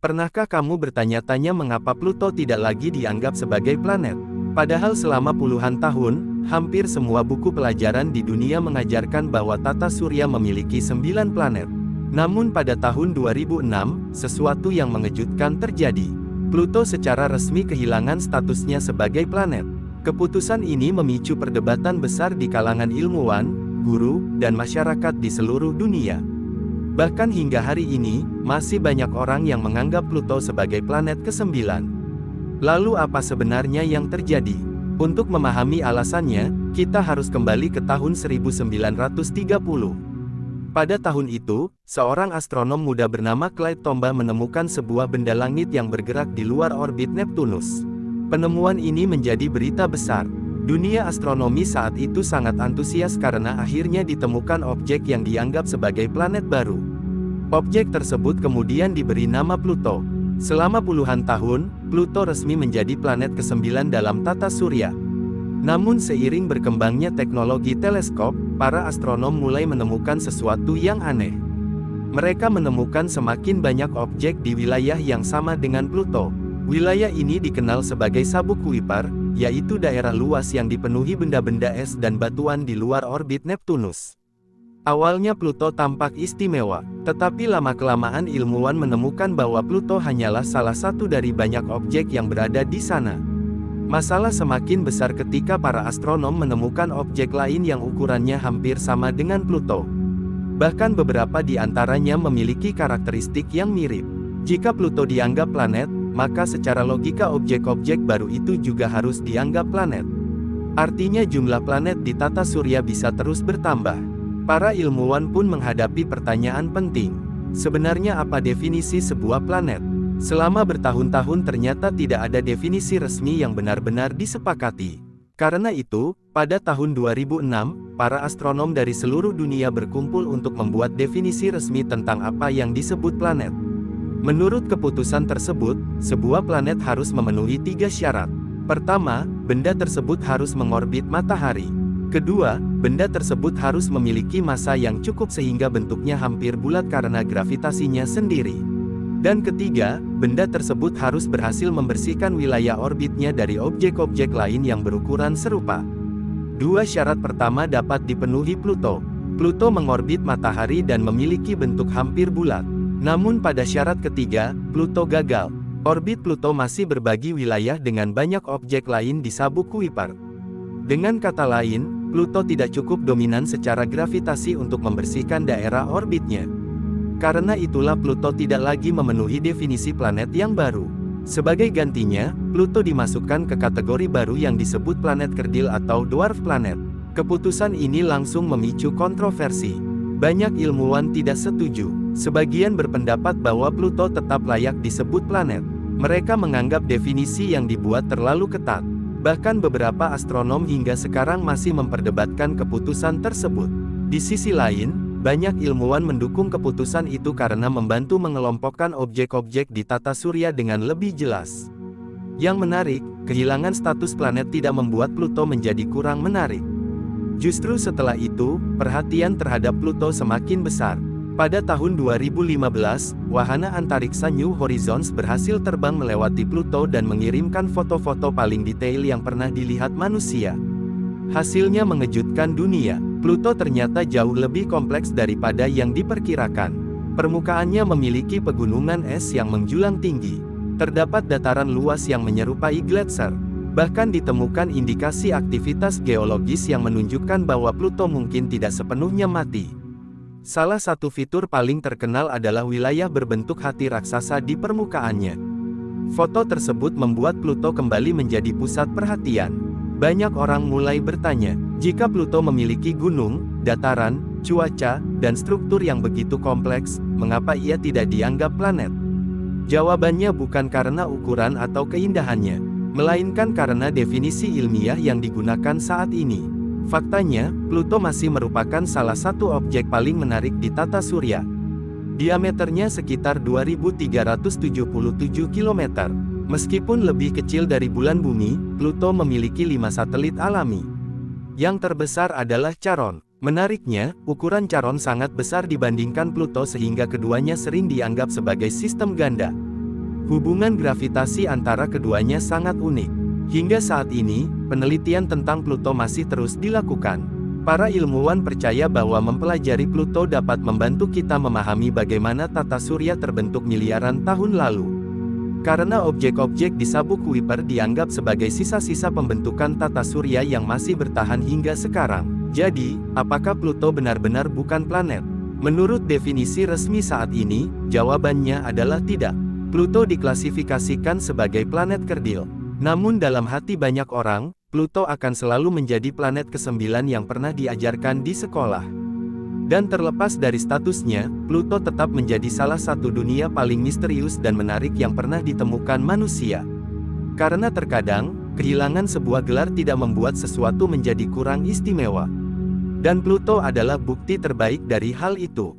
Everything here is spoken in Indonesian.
Pernahkah kamu bertanya-tanya mengapa Pluto tidak lagi dianggap sebagai planet? Padahal selama puluhan tahun, hampir semua buku pelajaran di dunia mengajarkan bahwa tata surya memiliki 9 planet. Namun pada tahun 2006, sesuatu yang mengejutkan terjadi. Pluto secara resmi kehilangan statusnya sebagai planet. Keputusan ini memicu perdebatan besar di kalangan ilmuwan, guru, dan masyarakat di seluruh dunia. Bahkan hingga hari ini, masih banyak orang yang menganggap Pluto sebagai planet ke-9. Lalu apa sebenarnya yang terjadi? Untuk memahami alasannya, kita harus kembali ke tahun 1930. Pada tahun itu, seorang astronom muda bernama Clyde Tombaugh menemukan sebuah benda langit yang bergerak di luar orbit Neptunus. Penemuan ini menjadi berita besar. Dunia astronomi saat itu sangat antusias karena akhirnya ditemukan objek yang dianggap sebagai planet baru. Objek tersebut kemudian diberi nama Pluto. Selama puluhan tahun, Pluto resmi menjadi planet ke-9 dalam tata surya. Namun seiring berkembangnya teknologi teleskop, para astronom mulai menemukan sesuatu yang aneh. Mereka menemukan semakin banyak objek di wilayah yang sama dengan Pluto. Wilayah ini dikenal sebagai Sabuk Kuiper, yaitu daerah luas yang dipenuhi benda-benda es dan batuan di luar orbit Neptunus. Awalnya Pluto tampak istimewa, tetapi lama-kelamaan ilmuwan menemukan bahwa Pluto hanyalah salah satu dari banyak objek yang berada di sana. Masalah semakin besar ketika para astronom menemukan objek lain yang ukurannya hampir sama dengan Pluto. Bahkan beberapa di antaranya memiliki karakteristik yang mirip. Jika Pluto dianggap planet, maka secara logika objek-objek baru itu juga harus dianggap planet. Artinya jumlah planet di tata surya bisa terus bertambah. Para ilmuwan pun menghadapi pertanyaan penting. Sebenarnya apa definisi sebuah planet? Selama bertahun-tahun ternyata tidak ada definisi resmi yang benar-benar disepakati. Karena itu, pada tahun 2006, para astronom dari seluruh dunia berkumpul untuk membuat definisi resmi tentang apa yang disebut planet. Menurut keputusan tersebut, sebuah planet harus memenuhi 3 syarat. Pertama, benda tersebut harus mengorbit matahari. Kedua, benda tersebut harus memiliki massa yang cukup sehingga bentuknya hampir bulat karena gravitasinya sendiri. Dan ketiga, benda tersebut harus berhasil membersihkan wilayah orbitnya dari objek-objek lain yang berukuran serupa. 2 syarat pertama dapat dipenuhi Pluto. Pluto mengorbit matahari dan memiliki bentuk hampir bulat. Namun pada syarat ketiga, Pluto gagal. Orbit Pluto masih berbagi wilayah dengan banyak objek lain di Sabuk Kuiper. Dengan kata lain, Pluto tidak cukup dominan secara gravitasi untuk membersihkan daerah orbitnya. Karena itulah Pluto tidak lagi memenuhi definisi planet yang baru. Sebagai gantinya, Pluto dimasukkan ke kategori baru yang disebut planet kerdil atau dwarf planet. Keputusan ini langsung memicu kontroversi. Banyak ilmuwan tidak setuju. Sebagian berpendapat bahwa Pluto tetap layak disebut planet. Mereka menganggap definisi yang dibuat terlalu ketat. Bahkan beberapa astronom hingga sekarang masih memperdebatkan keputusan tersebut. Di sisi lain, banyak ilmuwan mendukung keputusan itu karena membantu mengelompokkan objek-objek di tata surya dengan lebih jelas. Yang menarik, kehilangan status planet tidak membuat Pluto menjadi kurang menarik. Justru setelah itu, perhatian terhadap Pluto semakin besar. Pada tahun 2015, wahana antariksa New Horizons berhasil terbang melewati Pluto dan mengirimkan foto-foto paling detail yang pernah dilihat manusia. Hasilnya mengejutkan dunia. Pluto ternyata jauh lebih kompleks daripada yang diperkirakan. Permukaannya memiliki pegunungan es yang menjulang tinggi. Terdapat dataran luas yang menyerupai gletser. Bahkan ditemukan indikasi aktivitas geologis yang menunjukkan bahwa Pluto mungkin tidak sepenuhnya mati. Salah satu fitur paling terkenal adalah wilayah berbentuk hati raksasa di permukaannya. Foto tersebut membuat Pluto kembali menjadi pusat perhatian. Banyak orang mulai bertanya, jika Pluto memiliki gunung, dataran, cuaca, dan struktur yang begitu kompleks, mengapa ia tidak dianggap planet? Jawabannya bukan karena ukuran atau keindahannya, melainkan karena definisi ilmiah yang digunakan saat ini. Faktanya, Pluto masih merupakan salah satu objek paling menarik di tata surya. Diameternya sekitar 2.377 km. Meskipun lebih kecil dari bulan bumi, Pluto memiliki 5 satelit alami. Yang terbesar adalah Charon. Menariknya, ukuran Charon sangat besar dibandingkan Pluto sehingga keduanya sering dianggap sebagai sistem ganda. Hubungan gravitasi antara keduanya sangat unik. Hingga saat ini, penelitian tentang Pluto masih terus dilakukan. Para ilmuwan percaya bahwa mempelajari Pluto dapat membantu kita memahami bagaimana tata surya terbentuk miliaran tahun lalu. Karena objek-objek di sabuk Kuiper dianggap sebagai sisa-sisa pembentukan tata surya yang masih bertahan hingga sekarang. Jadi, apakah Pluto benar-benar bukan planet? Menurut definisi resmi saat ini, jawabannya adalah tidak. Pluto diklasifikasikan sebagai planet kerdil. Namun dalam hati banyak orang, Pluto akan selalu menjadi planet ke-9 yang pernah diajarkan di sekolah. Dan terlepas dari statusnya, Pluto tetap menjadi salah satu dunia paling misterius dan menarik yang pernah ditemukan manusia. Karena terkadang, kehilangan sebuah gelar tidak membuat sesuatu menjadi kurang istimewa. Dan Pluto adalah bukti terbaik dari hal itu.